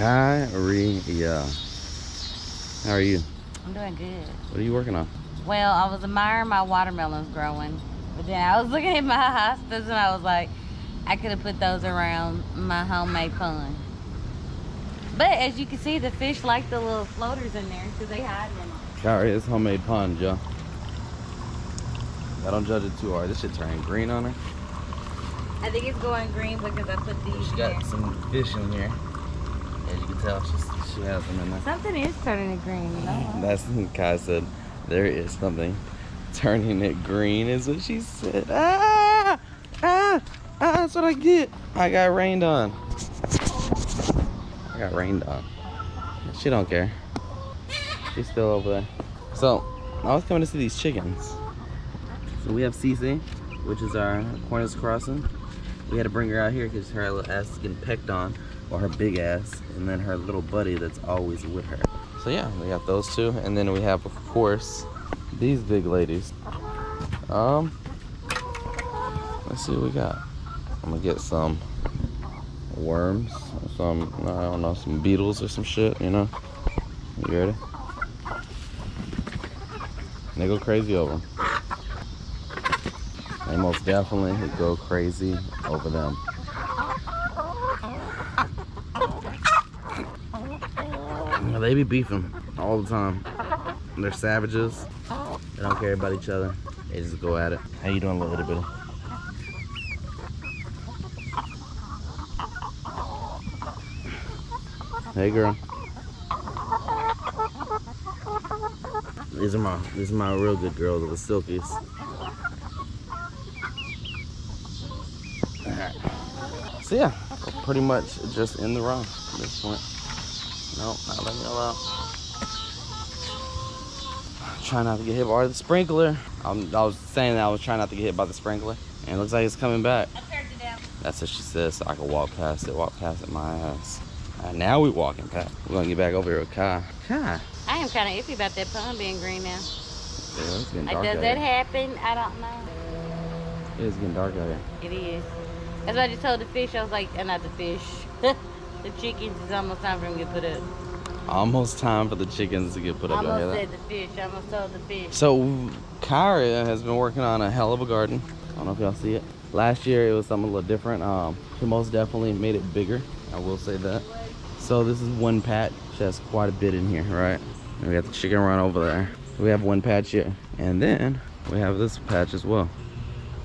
Kyrie, how are you? I'm doing good. What are you working on? Well, I was admiring my watermelons growing, but then I was looking at my hostas and I was like, I could have put those around my homemade pond. But as you can see, the fish like the little floaters in there because they hide in them. Kyrie, it's homemade pond, y'all. I don't judge it too hard. This shit turning green on her. I think it's going green because I put these She in got there. some fish in here. As you can tell, she has them in there. Something is turning it green, you know? That's what Kai said. There is something turning it green, is what she said. That's what I get. I got rained on. She don't care. She's still over there. So, I was coming to see these chickens. So we have Cece, which is our Cornish crossing. We had to bring her out here because her little ass is getting pecked on, or her big ass, and then her little buddy that's always with her. So yeah, we got those two, and then we have, of course, these big ladies. Let's see what we got. I'm gonna get some worms, some, I don't know, some beetles or some shit, you know? You ready? They go crazy over them. They most definitely go crazy over them. They be beefing all the time. They're savages. They don't care about each other. They just go at it. How you doing, little itty bitty? Hey, girl. These are my real good girls, the silkies. So yeah, we're pretty much just in the run at this point. Nope, not letting me allow. Trying not to get hit by the sprinkler. I was saying that I was trying not to get hit by the sprinkler, and it looks like it's coming back. I turned it down. That's what she says, so I can walk past it my ass. Alright, now we walking past. We're gonna get back over here with Kai. Kai. I am kind of iffy about that pond being green now. Yeah, it's getting Like, dark does out that here. happen? I don't know. It is getting dark out here. It is. That's what I just told the fish. I was like, not the fish. The chickens, it's almost time for them to get put up. Almost time for the chickens to get put up. I almost said the fish. I almost told the fish. So, Kyra has been working on a hell of a garden. I don't know if y'all see it. Last year it was something a little different. She most definitely made it bigger. I will say that. So this is one patch. She has quite a bit in here, right? And we got the chicken run over there. We have one patch here. And then we have this patch as well.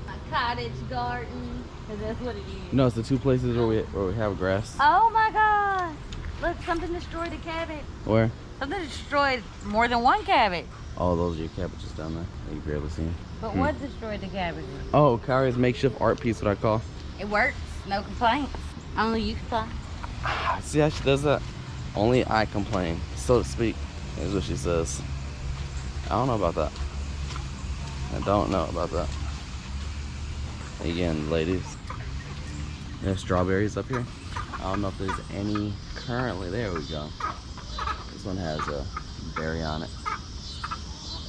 My cottage garden, because that's what it is. No, it's the two places where we have grass. Oh my God. Look, something destroyed a cabbage. Where? Something destroyed more than one cabbage. Oh, those are your cabbages down there. You barely see them. But what destroyed the cabbage? Oh, Kyra's makeshift art piece, what I call. It works. No complaints. Only you complain. See how she does that? Only I complain, so to speak, is what she says. I don't know about that. I don't know about that. Again, ladies, there's strawberries up here. I don't know if there's any currently. There we go. This one has a berry on it.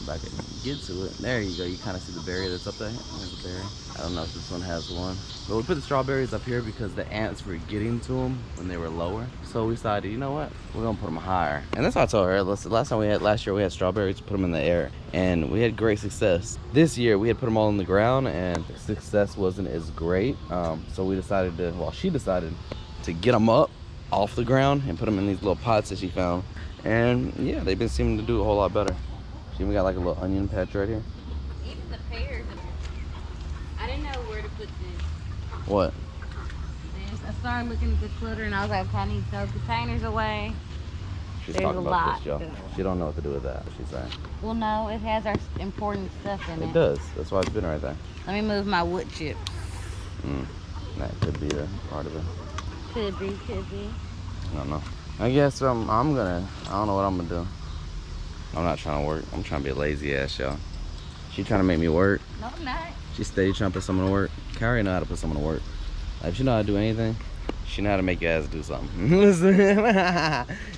If I can get to it. There you go. You kind of see the berry that's up there. There's a berry. I don't know if this one has one. But we put the strawberries up here because the ants were getting to them when they were lower. So we decided, you know what? We're gonna put them higher. And that's what I told her. Last year we had strawberries, put them in the air, and we had great success. This year we had put them all in the ground, and success wasn't as great. So we decided to, well, she decided to get them up off the ground and put them in these little pots that she found. And yeah, they've been seeming to do a whole lot better. She even got like a little onion patch right here. Even the pears. I didn't know where to put this. What? I started looking at the clutter and I was like, I need to throw containers away. She's There's talking a about lot. this, y'all. She don't know what to do with that, she's saying. Well, no, it has our important stuff in it. It does. That's why it's been right there. Let me move my wood chips. That could be a part of it. Could be. I don't know. I guess I don't know what I'm gonna do. I'm not trying to work. I'm trying to be a lazy ass, y'all. She trying to make me work. No, I'm not. She steady trying to put someone to work. Kyrie know how to put someone to work. Like, if she know how to do anything, she know how to make your ass do something. Listen,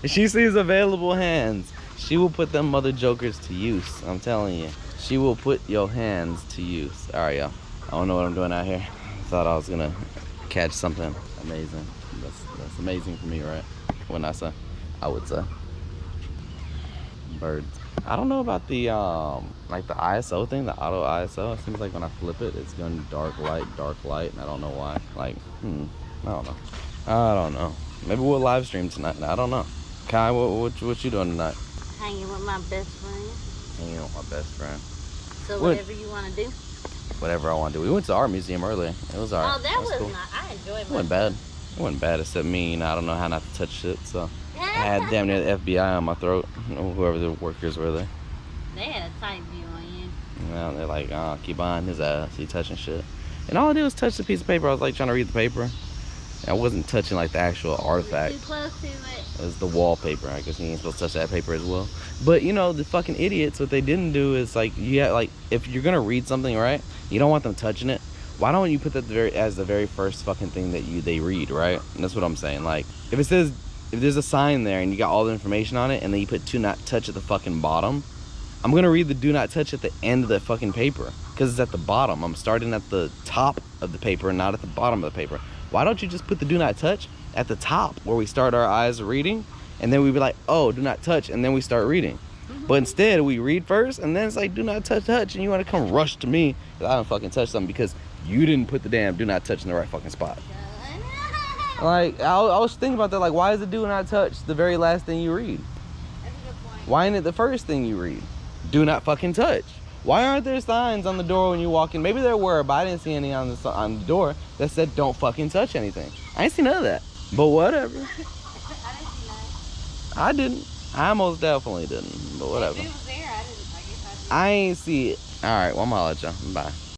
if she sees available hands, she will put them mother jokers to use. I'm telling you. She will put your hands to use. All right, y'all. I don't know what I'm doing out here. I thought I was gonna catch something amazing. That's amazing for me, right? When I say, I would say. Birds. I don't know about the like the ISO thing, the auto ISO. It seems like when I flip it, it's going dark light, and I don't know why. Like, I don't know. Maybe we'll live stream tonight. I don't know. Kai, what you doing tonight? Hanging with my best friend. Hanging with my best friend. So whatever you want to do. Whatever I want to do. We went to our museum earlier. It was alright. Oh, that was cool. not. I enjoyed it. It wasn't bad. It wasn't bad, except me. I don't know how not to touch shit, so I had damn near the FBI on my throat. Whoever the workers were there. They had a tight view on you. Yeah, they're like, oh, keep on his ass. He touching shit. And all I did was touch the piece of paper. I was like trying to read the paper. I wasn't touching like the actual artifact. Too close to it. It was the wallpaper. I guess you ain't supposed to touch that paper as well. But you know, the fucking idiots, what they didn't do is like, like if you're gonna read something, right? You don't want them touching it. Why don't you put that as the very first fucking thing that they read, right? And that's what I'm saying. Like, if it says, if there's a sign there and you got all the information on it, and then you put "do not touch" at the fucking bottom, I'm gonna read the "do not touch" at the end of the fucking paper because it's at the bottom. I'm starting at the top of the paper and not at the bottom of the paper. Why don't you just put the "do not touch" at the top where we start our eyes reading, and then we'd be like, oh, do not touch, and then we start reading. But instead, we read first, and then it's like, do not touch, and you want to come rush to me because I don't fucking touch something because you didn't put the damn do not touch in the right fucking spot. Like, I was thinking about that, like, why is the do not touch the very last thing you read? That's a good point. Why ain't it the first thing you read? Do not fucking touch. Why aren't there signs on the door when you walk in? Maybe there were, but I didn't see any on the door that said don't fucking touch anything. I ain't seen none of that. But whatever. I didn't see I didn't. I most definitely didn't. But whatever. If it was there, I guess I didn't. I ain't see it. Alright, well, I'm gonna let you. Bye.